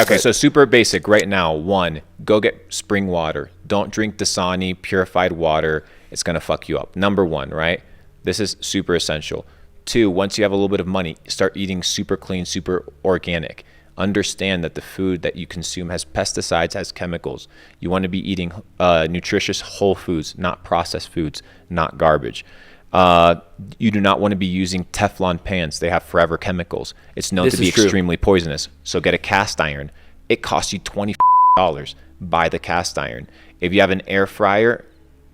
Okay, so super basic right now. 1, go get spring water. Don't drink Dasani purified water. It's going to fuck you up. Number 1, right? This is super essential. 2, once you have a little bit of money, start eating super clean, super organic. Understand that the food that you consume has pesticides, has chemicals. You want to be eating nutritious whole foods, not processed foods, not garbage. You do not want to be using Teflon pans. They have forever chemicals. It's known to be extremely poisonous. So get a cast iron. It costs you $20. Buy the cast iron. If you have an air fryer,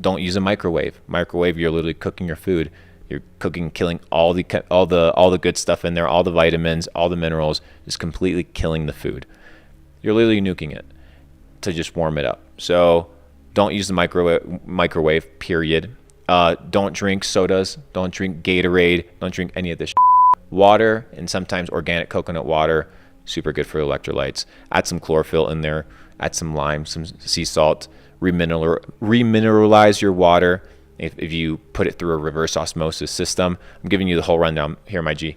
don't use a microwave. Microwave, you're literally cooking your food. You're cooking, killing all the good stuff in there, all the vitamins, all the minerals, just completely killing the food. You're literally nuking it to just warm it up. So don't use the microwave, period. Don't drink sodas. Don't drink Gatorade. Don't drink any of this water, and sometimes organic coconut water, super good for electrolytes. Add some chlorophyll in there. Add some lime, some sea salt. Remineralize your water. If you put it through a reverse osmosis system. I'm giving you the whole rundown here, my G.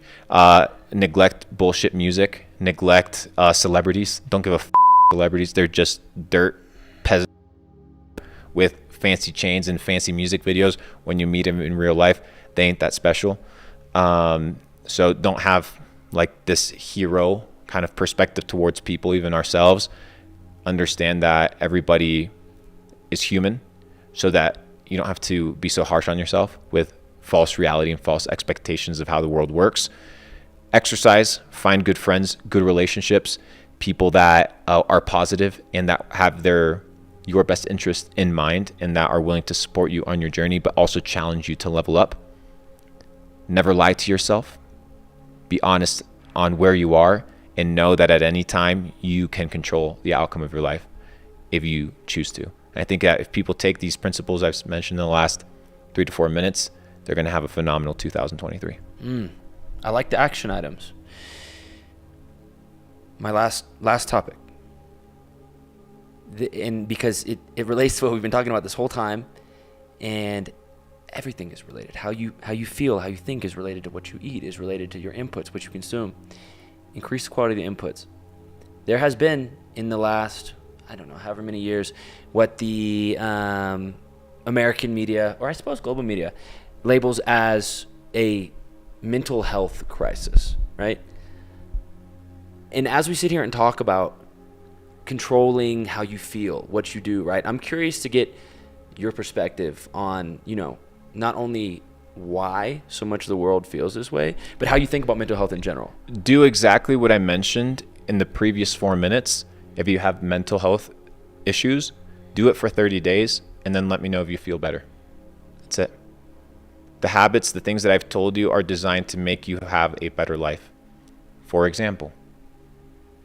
Neglect bullshit music. Neglect celebrities. Don't give a celebrities. They're just dirt peasants with fancy chains and fancy music videos. When you meet them in real life, they ain't that special. So don't have like this hero kind of perspective towards people, even ourselves. Understand that everybody is human, so that you don't have to be so harsh on yourself with false reality and false expectations of how the world works. Exercise, find good friends, good relationships, people that are positive and that have your best interest in mind and that are willing to support you on your journey, but also challenge you to level up. Never lie to yourself. Be honest on where you are, and know that at any time you can control the outcome of your life if you choose to. And I think that if people take these principles I've mentioned in the last 3 to 4 minutes, they're going to have a phenomenal 2023. I like the action items. My last topic. And because it relates to what we've been talking about this whole time, and everything is related. How you feel, how you think is related to what you eat, is related to your inputs, what you consume. Increase the quality of the inputs. There has been, in the last, I don't know, however many years, what the American media, or I suppose global media, labels as a mental health crisis, right? And as we sit here and talk about controlling how you feel, what you do, right? I'm curious to get your perspective on, not only why so much of the world feels this way, but how you think about mental health in general. Do exactly what I mentioned in the previous 4 minutes. If you have mental health issues, do it for 30 days and then let me know if you feel better. That's it. The habits, the things that I've told you are designed to make you have a better life. For example,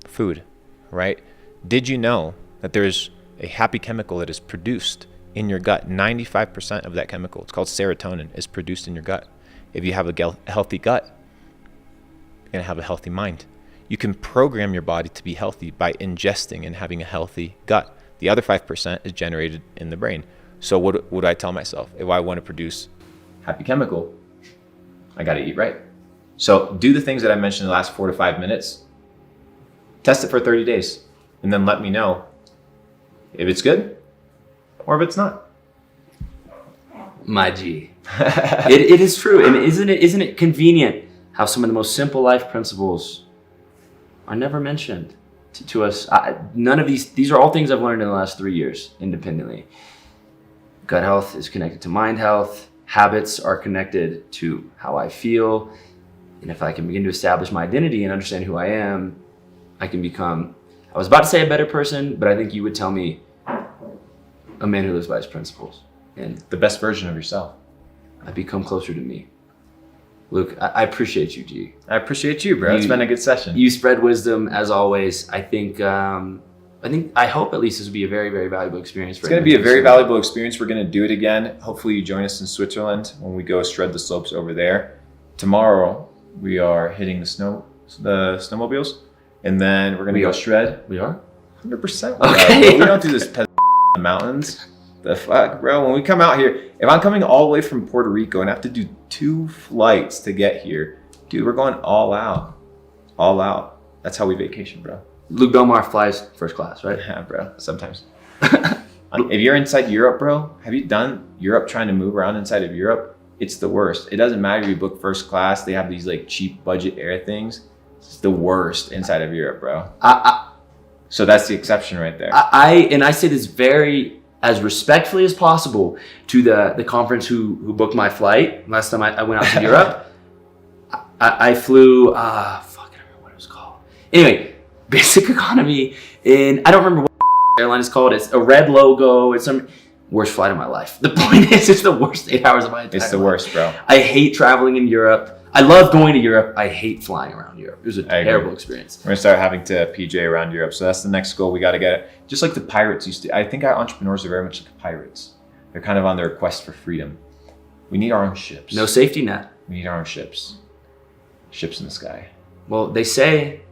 food, right? Did you know that there's a happy chemical that is produced in your gut? 95% of that chemical, it's called serotonin, is produced in your gut. If you have a healthy gut, you're going to have a healthy mind. You can program your body to be healthy by ingesting and having a healthy gut. The other 5% is generated in the brain. So what would I tell myself? If I want to produce happy chemical, I got to eat right. So do the things that I mentioned in the last 4 to 5 minutes. Test it for 30 days and then let me know if it's good or if it's not. My G. It is true. And isn't it convenient how some of the most simple life principles are never mentioned to us? None of these are all things I've learned in the last 3 years independently. Gut health is connected to mind health. Habits are connected to how I feel. And if I can begin to establish my identity and understand who I am, I can become, I was about to say a better person, but I think you would tell me a man who lives by his principles. And the best version of yourself. I become closer to me. Luke, I appreciate you, G. I appreciate you, bro. It's been a good session. You spread wisdom as always. I hope at least this will be a very, very valuable experience for you. It's going to be a very valuable experience. We're going to do it again. Hopefully you join us in Switzerland when we go shred the slopes over there. Tomorrow we are hitting the snowmobiles, and then we're going to go shred. We are? 100%. Okay. We don't do this in the mountains. The fuck, bro? When we come out here, if I'm coming all the way from Puerto Rico and I have to do 2 flights to get here, dude, we're going all out. All out. That's how we vacation, bro. Luke Belmar flies first class, right? Yeah, bro. Sometimes. If you're inside Europe, bro, have you done Europe trying to move around inside of Europe? It's the worst. It doesn't matter if you book first class. They have these like cheap budget air things. It's the worst inside of Europe, bro. So that's the exception right there. I say this very as respectfully as possible to the conference who booked my flight last time I went out to Europe. I flew I don't remember what it was called. Anyway, basic economy in I don't remember what airline is called. It's a red logo. It's some worst flight of my life. The point is, it's the worst 8 hours of my entire life. It's the worst, bro. I hate traveling in Europe. I love going to Europe. I hate flying around Europe. It was a terrible experience. We're gonna start having to PJ around Europe. So that's the next goal we got to get. Just like the pirates used to. I think our entrepreneurs are very much like pirates. They're kind of on their quest for freedom. We need our own ships. No safety net. We need our own ships. Ships in the sky. Well, they say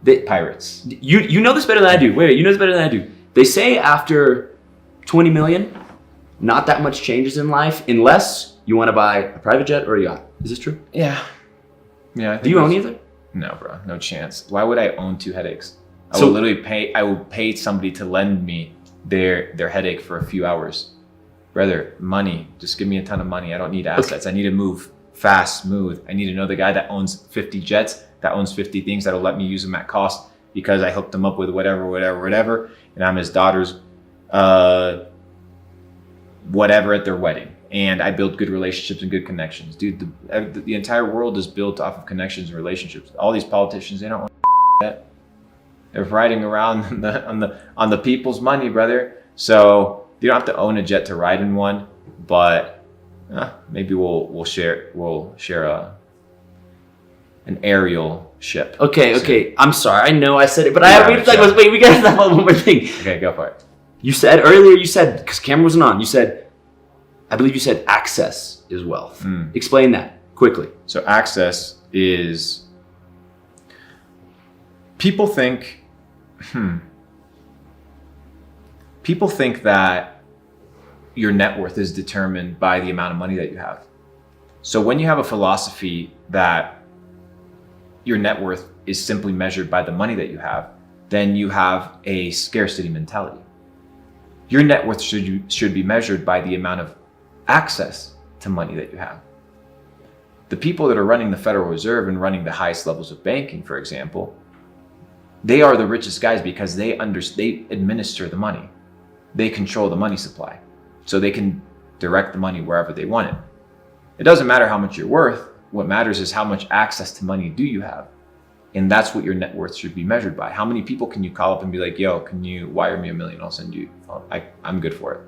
that Pirates. you know this better than I do. Wait, you know this better than I do. They say after 20 million, not that much changes in life unless you want to buy a private jet or a yacht. Is this true? Yeah. Yeah. I think Do you own either? No, bro. No chance. Why would I own 2 headaches? I So- would literally pay. I would pay somebody to lend me their headache for a few hours. Brother, money. Just give me a ton of money. I don't need assets. I need to move fast, smooth. I need to know the guy that owns 50 jets, that owns 50 things that'll let me use them at cost because I hooked them up with whatever, and I'm his daughter's whatever at their wedding. And I build good relationships and good connections. Dude, the entire world is built off of connections and relationships. All these politicians, they don't want that. They're riding around on the people's money, brother. So you don't have to own a jet to ride in one, but maybe we'll share an aerial ship. Okay. I'm sorry. I know I said it, but Yeah, we got to talk about one more thing. Okay, go for it. You said earlier, because camera wasn't on, I believe you said access is wealth. Explain that quickly. So access is, people think that your net worth is determined by the amount of money that you have. So when you have a philosophy that your net worth is simply measured by the money that you have, then you have a scarcity mentality. Your net worth should be measured by the amount of access to money that you have. The people that are running the Federal Reserve and running the highest levels of banking, for example, they are the richest guys because they administer the money. They control the money supply. So they can direct the money wherever they want it. It doesn't matter how much you're worth. What matters is how much access to money do you have. And that's what your net worth should be measured by. How many people can you call up and be like, yo, can you wire me $1 million? I'll send you. I'm good for it.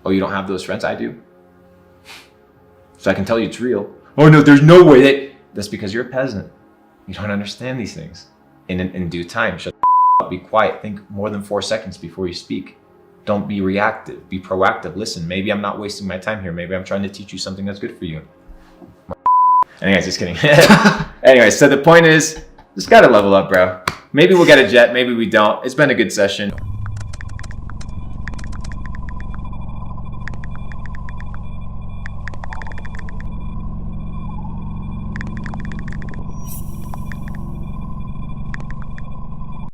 Oh, you don't have those friends? I do. So I can tell you it's real. Oh no, there's no way. That's because you're a peasant. You don't understand these things. In due time, shut the up, be quiet. Think more than 4 seconds before you speak. Don't be reactive. Be proactive. Listen, maybe I'm not wasting my time here. Maybe I'm trying to teach you something that's good for you. Anyways, just kidding. Anyways, so the point is, just gotta level up, bro. Maybe we'll get a jet. Maybe we don't. It's been a good session.